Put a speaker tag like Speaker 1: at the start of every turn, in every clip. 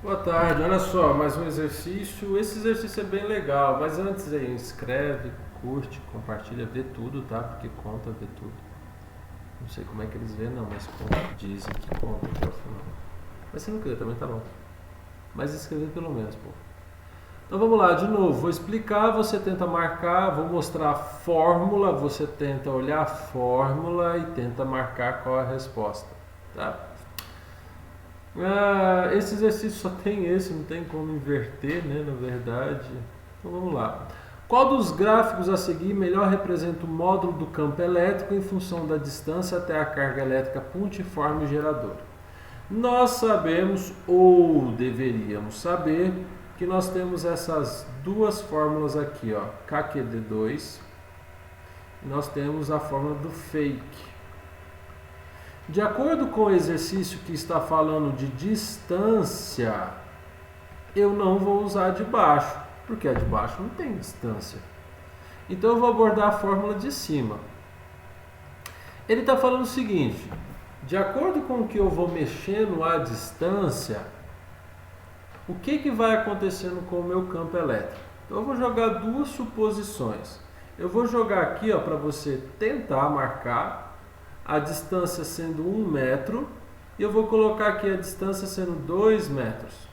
Speaker 1: Boa tarde, olha só, mais um exercício. Esse exercício é bem legal, mas antes aí, inscreve, curte, compartilha, vê tudo, tá? Porque conta ver tudo. Não sei como é que eles vê não, mas conta, dizem que conta até o final. Mas se não quiser também tá bom. Mas escrever pelo menos, pô. Então vamos lá, de novo, vou explicar, você tenta marcar, vou mostrar a fórmula, você tenta olhar a fórmula e tenta marcar qual é a resposta, tá? Esse exercício só tem esse, não tem como inverter, né, na verdade. Então vamos lá. Qual dos gráficos a seguir melhor representa o módulo do campo elétrico em função da distância até a carga elétrica pontiforme geradora? Nós sabemos, ou deveríamos saber, que nós temos essas duas fórmulas aqui, ó, KQD2, e nós temos a fórmula do fake. De acordo com o exercício que está falando de distância, eu não vou usar a de baixo, porque a de baixo não tem distância. Então eu vou abordar a fórmula de cima. Ele está falando o seguinte: de acordo com o que eu vou mexendo à distância, o que vai acontecendo com o meu campo elétrico? Então eu vou jogar duas suposições. Eu vou jogar aqui para você tentar marcar a distância sendo 1 metro e eu vou colocar aqui a distância sendo 2 metros,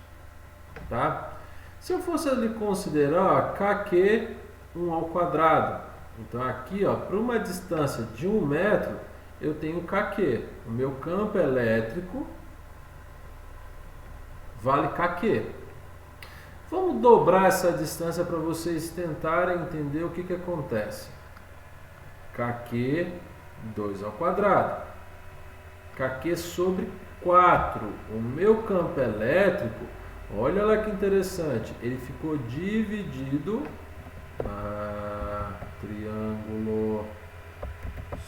Speaker 1: tá? Se eu fosse ali considerar kq 1 ao quadrado, então aqui para uma distância de 1 metro eu tenho kq, o meu campo elétrico vale kq. Vamos dobrar essa distância para vocês tentarem entender o que acontece. kq 2 ao quadrado, kq sobre 4. O meu campo elétrico, olha lá que interessante, ele ficou dividido, triângulo,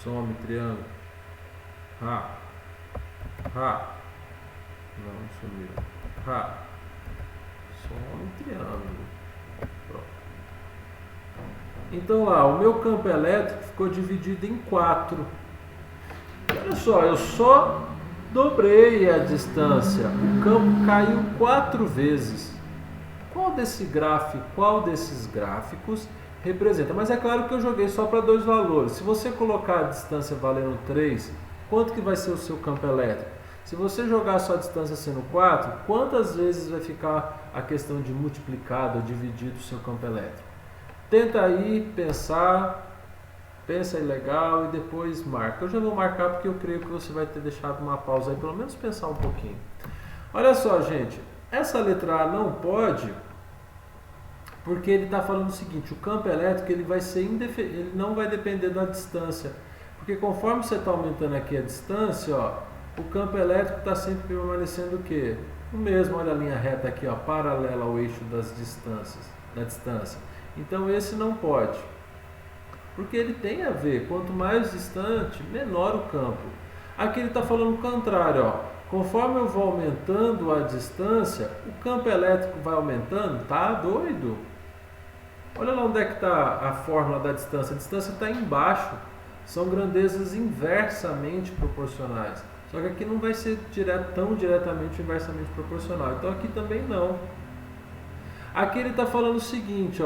Speaker 1: some triângulo, não sumiu, some triângulo, pronto. Então lá, o meu campo elétrico ficou dividido em 4. Olha só, eu só dobrei a distância. O campo caiu 4 vezes. Qual desses gráficos representa? Mas é claro que eu joguei só para dois valores. Se você colocar a distância valendo 3, quanto que vai ser o seu campo elétrico? Se você jogar só a distância sendo 4, quantas vezes vai ficar a questão de multiplicado ou dividido o seu campo elétrico? Tenta aí pensar, pensa aí legal e depois marca. Eu já vou marcar porque eu creio que você vai ter deixado uma pausa aí, pelo menos pensar um pouquinho. Olha só, gente, essa letra A não pode, porque ele está falando o seguinte: o campo elétrico ele não vai depender da distância, porque conforme você está aumentando aqui a distância, o campo elétrico está sempre permanecendo o quê? O mesmo. Olha a linha reta aqui, paralela ao eixo da distância. Então esse não pode, porque ele tem a ver, quanto mais distante, menor o campo. Aqui ele está falando o contrário, conforme eu vou aumentando a distância, o campo elétrico vai aumentando. Tá doido? Olha lá onde é que está a fórmula da distância. A distância está embaixo, são grandezas inversamente proporcionais. Só que aqui não vai ser tão diretamente inversamente proporcional, então aqui também não. Aqui ele está falando o seguinte,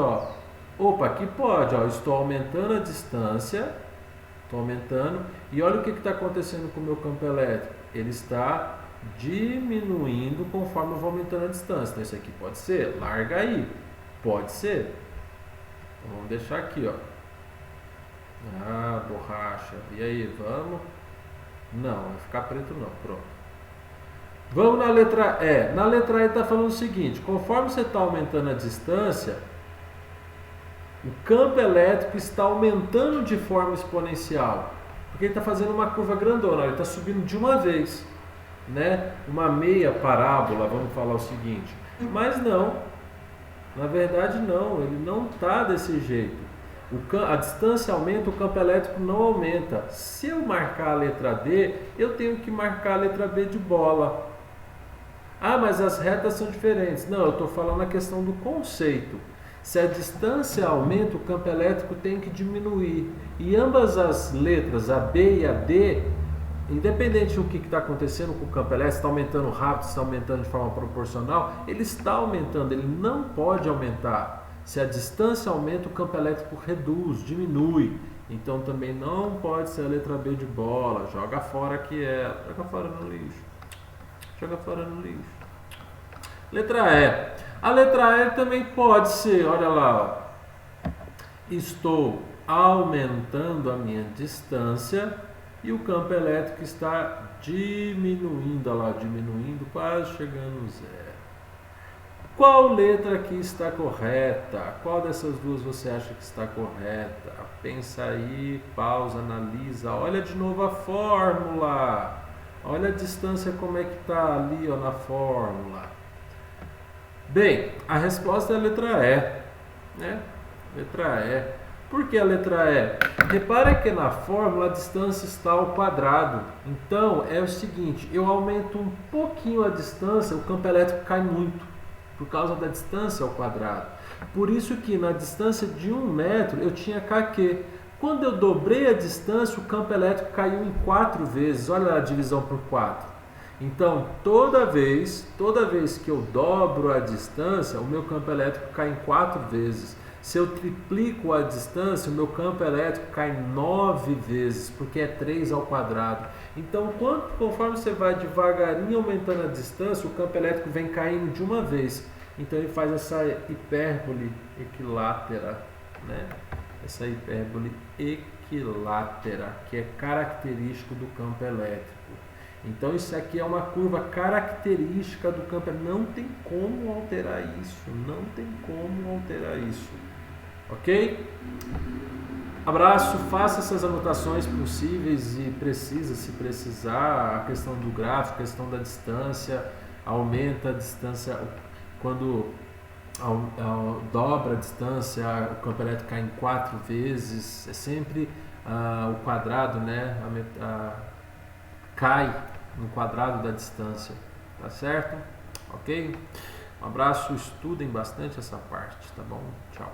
Speaker 1: aqui pode, estou aumentando a distância, estou aumentando, e olha o que está acontecendo com o meu campo elétrico, ele está diminuindo conforme eu vou aumentando a distância. Então isso aqui pode ser, larga aí, pode ser. Então, vamos deixar aqui, borracha, e aí, vamos? Não, vai ficar preto não, pronto. Vamos na letra E. Na letra E está falando o seguinte: conforme você está aumentando a distância, o campo elétrico está aumentando de forma exponencial, porque ele está fazendo uma curva grandona, ele está subindo de uma vez, né? Uma meia parábola, vamos falar o seguinte. Mas não, na verdade não, ele não está desse jeito. A distância aumenta, o campo elétrico não aumenta. Se eu marcar a letra D, eu tenho que marcar a letra B de bola. Mas as retas são diferentes. Não, eu estou falando a questão do conceito. Se a distância aumenta, o campo elétrico tem que diminuir. E ambas as letras, a B e a D, independente do que está acontecendo com o campo elétrico, está aumentando rápido, está aumentando de forma proporcional, ele está aumentando, ele não pode aumentar. Se a distância aumenta, o campo elétrico reduz, diminui. Então também não pode ser a letra B de bola. Joga fora que é. Joga fora no lixo. Joga fora no lixo. Letra E. A letra E também pode ser, olha lá, ó. Estou aumentando a minha distância e o campo elétrico está diminuindo, olha lá, diminuindo, quase chegando no zero. Qual letra aqui está correta? Qual dessas duas você acha que está correta? Pensa aí, pausa, analisa, olha de novo a fórmula. Olha a distância como é que está ali, ó, na fórmula. Bem, a resposta é a letra E, né? Letra E. Por que a letra E? Repara que na fórmula a distância está ao quadrado. Então é o seguinte, eu aumento um pouquinho a distância, o campo elétrico cai muito, por causa da distância ao quadrado. Por isso que na distância de 1 metro eu tinha KQ. Quando eu dobrei a distância, o campo elétrico caiu em 4 vezes. Olha a divisão por 4. Então, toda vez que eu dobro a distância, o meu campo elétrico cai em 4 vezes. Se eu triplico a distância, o meu campo elétrico cai 9 vezes, porque é 3 ao quadrado. Então, conforme você vai devagarinho aumentando a distância, o campo elétrico vem caindo de uma vez. Então, ele faz essa hipérbole equilátera, né? Essa hipérbole equilátera, que é característico do campo elétrico. Então, isso aqui é uma curva característica do campo. Não tem como alterar isso. Não tem como alterar isso. Ok? Abraço, faça essas anotações possíveis e precisa, se precisar, a questão do gráfico, a questão da distância, aumenta a distância, quando dobra a distância, o campo elétrico cai em 4 vezes, é sempre o quadrado, né? Cai no quadrado da distância, tá certo? Ok? Um abraço, estudem bastante essa parte, tá bom? Tchau.